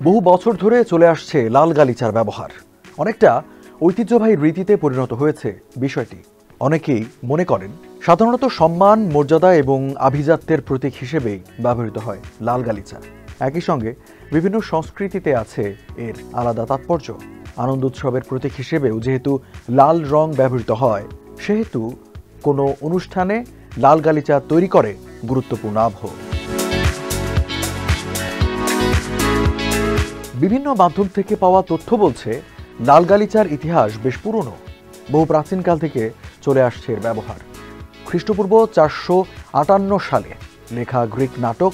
বহু বছর ধরে চলে আসছে লাল গালিচার ব্যবহার। অনেকটা ঐতিহ্যবাহী রীতিতে পরিণত হয়েছে বিষয়টি। অনেকেই মনে করেন সাধারণত সম্মান, মর্যাদা এবং আভিজাত্যের প্রতীক হিসেবেই ব্যবহৃত হয় লাল গালিচা। একই সঙ্গে বিভিন্ন সংস্কৃতিতে আছে এর আলাদা তাৎপর্য। আনন্দ উৎসবের প্রতীক হিসেবেও যেহেতু লাল রং ব্যবহৃত হয়, সেহেতু কোনো অনুষ্ঠানে লাল গালিচা তৈরি করে গুরুত্বপূর্ণ আবহ। বিভিন্ন মাধ্যম থেকে পাওয়া তথ্য বলছে লাল গালিচার ইতিহাস বেশ পুরনো। বহু প্রাচীনকাল থেকে চলে আসছে এর ব্যবহার। খ্রিস্টপূর্ব 458 সালে লেখা গ্রিক নাটক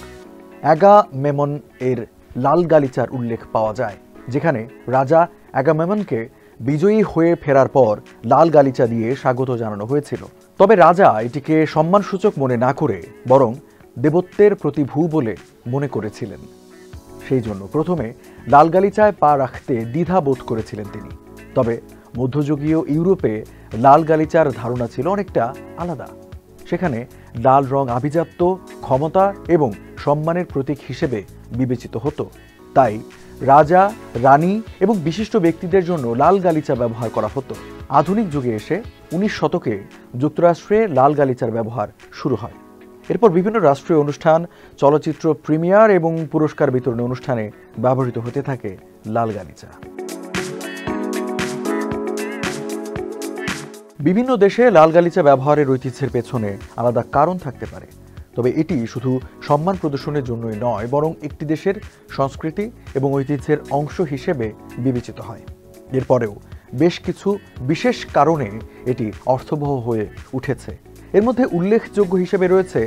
অ্যাগামেমন এর লাল গালিচার উল্লেখ পাওয়া যায়, যেখানে রাজা অ্যাগামেমনকে বিজয়ী হয়ে ফেরার পর লাল গালিচা দিয়ে স্বাগত জানানো হয়েছিল। তবে রাজা এটিকে সম্মানসূচক মনে না করে বরং দেবত্বের প্রতিভূ বলে মনে করেছিলেন। সেই জন্য প্রথমে লাল গালিচায় পা রাখতে দ্বিধা বোধ করেছিলেন তিনি। তবে মধ্যযুগীয় ইউরোপে লাল গালিচার ধারণা ছিল অনেকটা আলাদা। সেখানে লাল রং আভিজাত্য, ক্ষমতা এবং সম্মানের প্রতীক হিসেবে বিবেচিত হতো। তাই রাজা, রানী এবং বিশিষ্ট ব্যক্তিদের জন্য লাল গালিচা ব্যবহার করা হতো। আধুনিক যুগে এসে 19 শতকে যুক্তরাষ্ট্রে লাল গালিচার ব্যবহার শুরু হয়। এরপর বিভিন্ন রাষ্ট্রীয় অনুষ্ঠান, চলচ্চিত্র প্রিমিয়ার এবং পুরস্কার বিতরণী অনুষ্ঠানে ব্যবহৃত হতে থাকে লাল গালিচা। বিভিন্ন দেশে লাল গালিচা ব্যবহারের ঐতিহ্যের পেছনে আলাদা কারণ থাকতে পারে। তবে এটি শুধু সম্মান প্রদর্শনের জন্যই নয়, বরং একটি দেশের সংস্কৃতি এবং ঐতিহ্যের অংশ হিসেবে বিবেচিত হয়। এরপরেও বেশ কিছু বিশেষ কারণে এটি অর্থবহ হয়ে উঠেছে। এর মধ্যে উল্লেখযোগ্য হিসেবে রয়েছে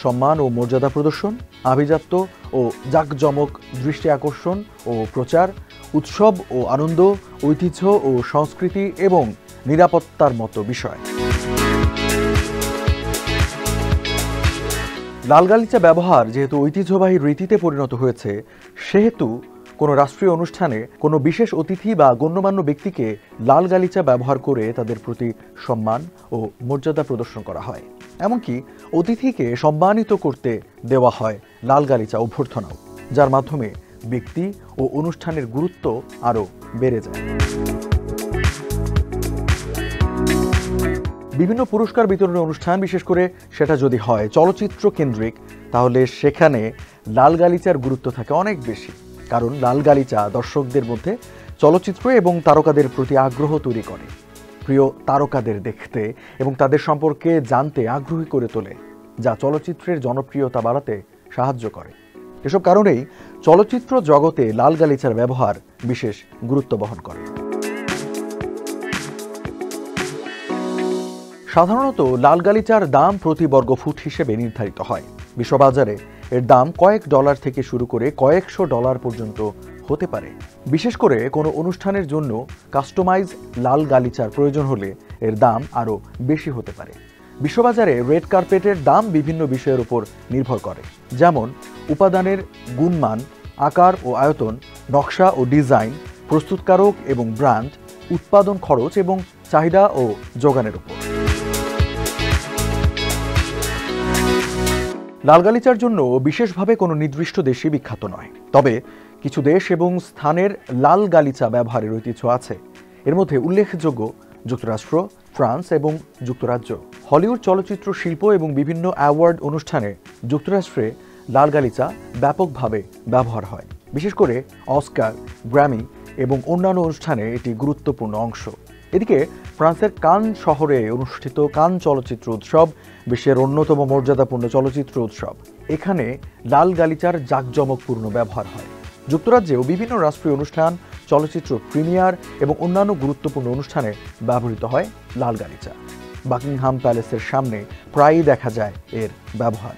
সম্মান ও মর্যাদা প্রদর্শন, আভিজাত্য ও জাঁকজমক, দৃষ্টি আকর্ষণ ও প্রচার, উৎসব ও আনন্দ, ঐতিহ্য ও সংস্কৃতি এবং নিরাপত্তার মতো বিষয়। লাল গালিচা ব্যবহার যেহেতু ঐতিহ্যবাহী রীতিতে পরিণত হয়েছে, সেহেতু কোনো রাষ্ট্রীয় অনুষ্ঠানে কোনো বিশেষ অতিথি বা গণ্যমান্য ব্যক্তিকে লাল গালিচা ব্যবহার করে তাদের প্রতি সম্মান ও মর্যাদা প্রদর্শন করা হয়। এমনকি অতিথিকে সম্মানিত করতে দেওয়া হয় লাল গালিচা অভ্যর্থনাও, যার মাধ্যমে ব্যক্তি ও অনুষ্ঠানের গুরুত্ব আরও বেড়ে যায়। বিভিন্ন পুরস্কার বিতরণী অনুষ্ঠান, বিশেষ করে সেটা যদি হয় চলচ্চিত্র কেন্দ্রিক, তাহলে সেখানে লাল গালিচার গুরুত্ব থাকে অনেক বেশি। কারণ লাল গালিচা দর্শকদের মধ্যে চলচ্চিত্র এবং তারকাদের প্রতি আগ্রহ তৈরি করে, প্রিয় তারকাদের দেখতে এবং তাদের সম্পর্কে জানতে আগ্রহী করে তোলে, যা চলচ্চিত্রের জনপ্রিয়তা বাড়াতে সাহায্য করে। এসব কারণেই চলচ্চিত্র জগতে লাল গালিচার ব্যবহার বিশেষ গুরুত্ব বহন করে। সাধারণত লাল গালিচার দাম প্রতি বর্গফুট হিসেবে নির্ধারিত হয়। বিশ্ববাজারে এর দাম কয়েক ডলার থেকে শুরু করে কয়েকশো ডলার পর্যন্ত হতে পারে। বিশেষ করে কোনো অনুষ্ঠানের জন্য কাস্টমাইজ লাল গালিচার প্রয়োজন হলে এর দাম আরও বেশি হতে পারে। বিশ্ববাজারে রেড কার্পেটের দাম বিভিন্ন বিষয়ের উপর নির্ভর করে, যেমন উপাদানের গুণমান, আকার ও আয়তন, নকশা ও ডিজাইন, প্রস্তুতকারক এবং ব্র্যান্ড, উৎপাদন খরচ এবং চাহিদা ও যোগানের উপর। লাল গালিচার জন্য বিশেষভাবে কোনো নির্দিষ্ট দেশই বিখ্যাত নয়। তবে কিছু দেশ এবং স্থানের লাল গালিচা ব্যবহারের ঐতিহ্য আছে। এর মধ্যে উল্লেখযোগ্য যুক্তরাষ্ট্র, ফ্রান্স এবং যুক্তরাজ্য। হলিউড চলচ্চিত্র শিল্প এবং বিভিন্ন অ্যাওয়ার্ড অনুষ্ঠানে যুক্তরাষ্ট্রে লাল গালিচা ব্যাপকভাবে ব্যবহার হয়। বিশেষ করে অস্কার, গ্র্যামি এবং অন্যান্য অনুষ্ঠানে এটি গুরুত্বপূর্ণ অংশ। এদিকে ফ্রান্সের কান শহরে অনুষ্ঠিত কান চলচ্চিত্র উৎসব বিশ্বের অন্যতম মর্যাদাপূর্ণ চলচ্চিত্র উৎসব। এখানে লাল গালিচার জাঁকজমকপূর্ণ ব্যবহার হয়। যুক্তরাজ্যেও বিভিন্ন রাষ্ট্রীয় অনুষ্ঠান, চলচ্চিত্র প্রিমিয়ার এবং অন্যান্য গুরুত্বপূর্ণ অনুষ্ঠানে ব্যবহৃত হয় লাল গালিচা। বাকিংহাম প্যালেসের সামনে প্রায়ই দেখা যায় এর ব্যবহার।